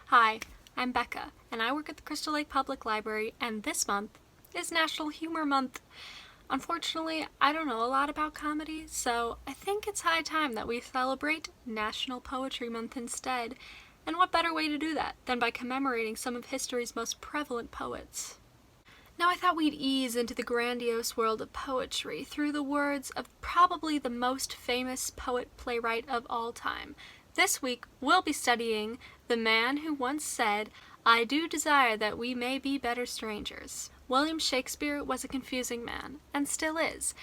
Hi, I'm Becca, and I work at the Crystal Lake Public Library, and this month is National Humor Month. Unfortunately, I don't know a lot about comedy, so I think it's high time that we celebrate National Poetry Month instead. And what better way to do that than by commemorating some of history's most prevalent poets? Now I thought we'd ease into the grandiose world of poetry through the words of probably the most famous poet-playwright of all time. This week, we'll be studying the man who once said, "I do desire that we may be better strangers." William Shakespeare was a confusing man, and still is.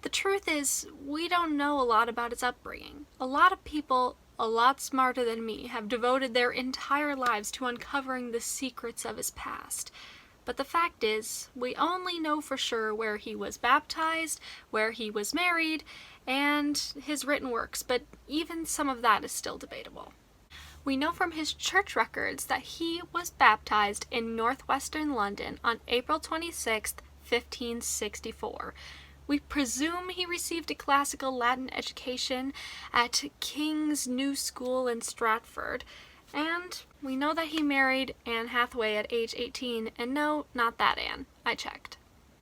The truth is, we don't know a lot about his upbringing. A lot of people, a lot smarter than me, have devoted their entire lives to uncovering the secrets of his past. But the fact is, we only know for sure where he was baptized, where he was married, and his written works, but even some of that is still debatable. We know from his church records that he was baptized in northwestern London on April 26, 1564. We presume he received a classical Latin education at King's New School in Stratford, and we know that he married Anne Hathaway at age 18, and no, not that Anne. I checked.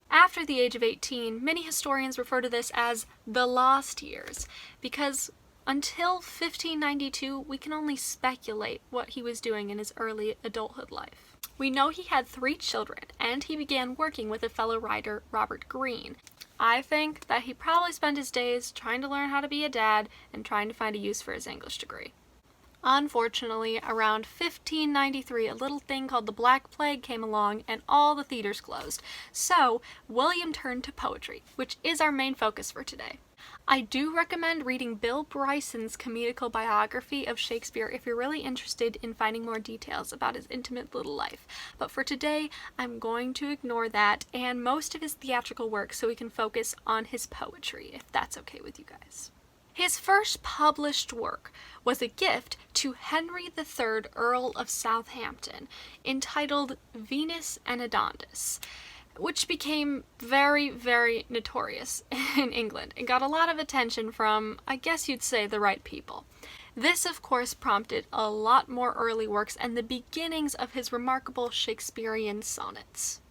After the age of 18, many historians refer to this as the lost years, because until 1592, we can only speculate what he was doing in his early adulthood life. We know he had 3 children, and he began working with a fellow writer, Robert Greene. I think that he probably spent his days trying to learn how to be a dad and trying to find a use for his English degree. Unfortunately, around 1593, a little thing called the Black Plague came along and all the theaters closed. So, William turned to poetry, which is our main focus for today. I do recommend reading Bill Bryson's comedical biography of Shakespeare if you're really interested in finding more details about his intimate little life. But for today, I'm going to ignore that and most of his theatrical work so we can focus on his poetry, if that's okay with you guys. His first published work was a gift to Henry III, Earl of Southampton, entitled Venus and Adonis, which became very, very notorious in England and got a lot of attention from, I guess you'd say, the right people. This, of course, prompted a lot more early works and the beginnings of his remarkable Shakespearean sonnets.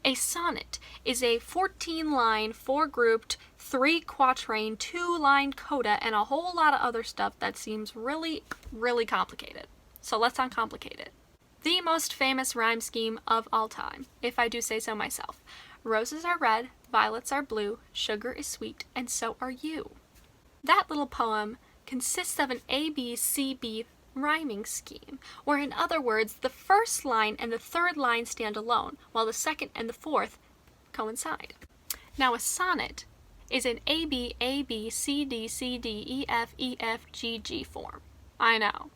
A sonnet is a 14-line, 4-grouped, 3-quatrain, 2-line coda, and a whole lot of other stuff that seems really, really complicated. So let's uncomplicate it. The most famous rhyme scheme of all time, if I do say so myself. Roses are red, violets are blue, sugar is sweet, and so are you. That little poem consists of an A-B-C-B rhyming scheme, or in other words, the first line and the third line stand alone, while the second and the fourth coincide. Now a sonnet is an A-B, A-B, C-D, C-D, E-F, E-F, G-G form. I know.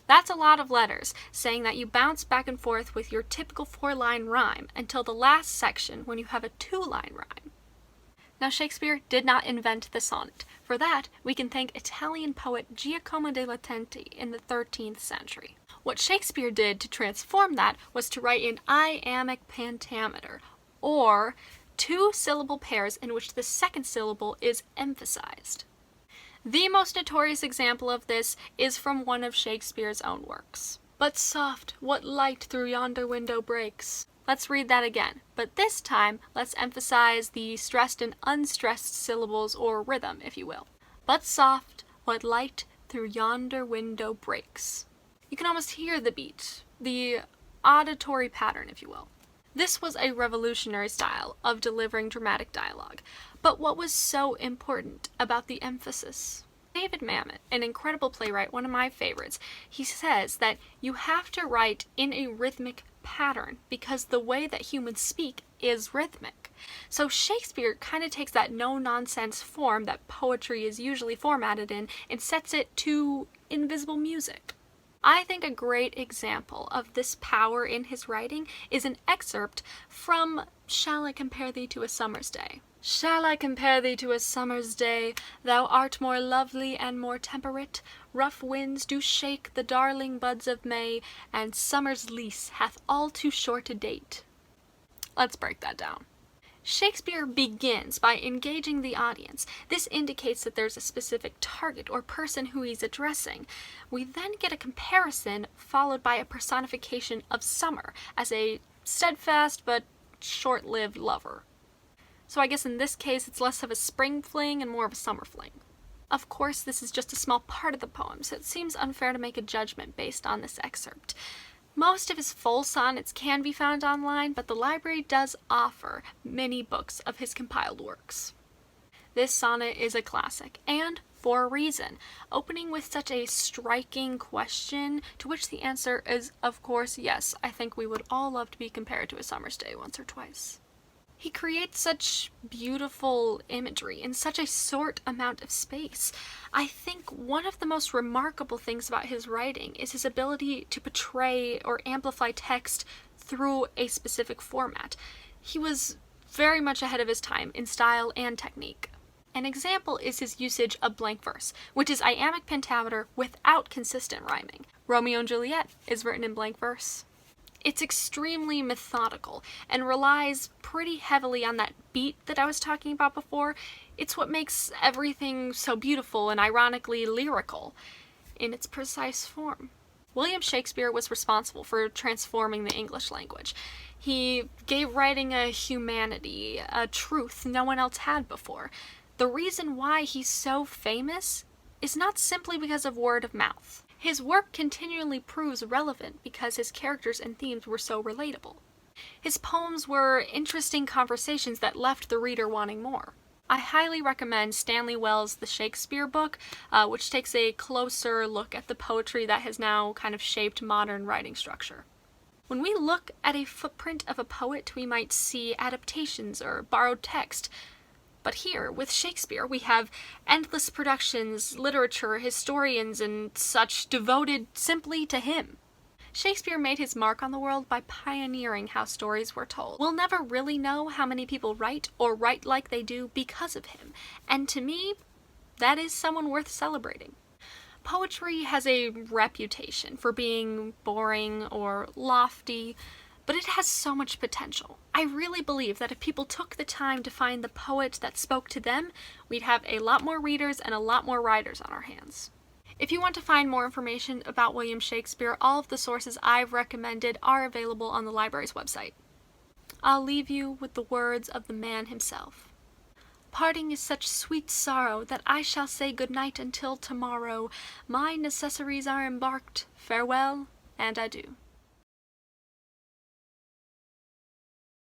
That's a lot of letters, saying that you bounce back and forth with your typical 4-line rhyme until the last section when you have a 2-line rhyme. Now Shakespeare did not invent the sonnet. For that, we can thank Italian poet Giacomo della Tenti in the 13th century. What Shakespeare did to transform that was to write in iambic pentameter, or 2-syllable pairs in which the second syllable is emphasized. The most notorious example of this is from one of Shakespeare's own works. "But soft, what light through yonder window breaks." Let's read that again, but this time let's emphasize the stressed and unstressed syllables, or rhythm, if you will. "But soft, what light through yonder window breaks." You can almost hear the beat, the auditory pattern, if you will. This was a revolutionary style of delivering dramatic dialogue, but what was so important about the emphasis? David Mamet, an incredible playwright, one of my favorites, he says that you have to write in a rhythmic pattern because the way that humans speak is rhythmic. So Shakespeare kind of takes that no-nonsense form that poetry is usually formatted in and sets it to invisible music. I think a great example of this power in his writing is an excerpt from "Shall I compare thee to a summer's day?" "Shall I compare thee to a summer's day? Thou art more lovely and more temperate. Rough winds do shake the darling buds of May, and summer's lease hath all too short a date." Let's break that down. Shakespeare begins by engaging the audience. This indicates that there's a specific target or person who he's addressing. We then get a comparison followed by a personification of summer as a steadfast but short-lived lover. So I guess in this case it's less of a spring fling and more of a summer fling. Of course, this is just a small part of the poem, so it seems unfair to make a judgment based on this excerpt. Most of his full sonnets can be found online, but the library does offer many books of his compiled works. This sonnet is a classic, and for a reason, opening with such a striking question, to which the answer is, of course, yes, I think we would all love to be compared to a summer's day once or twice. He creates such beautiful imagery in such a short amount of space. I think one of the most remarkable things about his writing is his ability to portray or amplify text through a specific format. He was very much ahead of his time in style and technique. An example is his usage of blank verse, which is iambic pentameter without consistent rhyming. Romeo and Juliet is written in blank verse. It's extremely methodical and relies pretty heavily on that beat that I was talking about before. It's what makes everything so beautiful and ironically lyrical in its precise form. William Shakespeare was responsible for transforming the English language. He gave writing a humanity, a truth no one else had before. The reason why he's so famous is not simply because of word of mouth. His work continually proves relevant because his characters and themes were so relatable. His poems were interesting conversations that left the reader wanting more. I highly recommend Stanley Wells' The Shakespeare book, which takes a closer look at the poetry that has now kind of shaped modern writing structure. When we look at a footprint of a poet, we might see adaptations or borrowed text. But here, with Shakespeare, we have endless productions, literature, historians, and such devoted simply to him. Shakespeare made his mark on the world by pioneering how stories were told. We'll never really know how many people write or write like they do because of him, and to me, that is someone worth celebrating. Poetry has a reputation for being boring or lofty, but it has so much potential. I really believe that if people took the time to find the poet that spoke to them, we'd have a lot more readers and a lot more writers on our hands. If you want to find more information about William Shakespeare, all of the sources I've recommended are available on the library's website. I'll leave you with the words of the man himself. Parting is such sweet sorrow that I shall say good night until tomorrow. My necessaries are embarked. Farewell and adieu.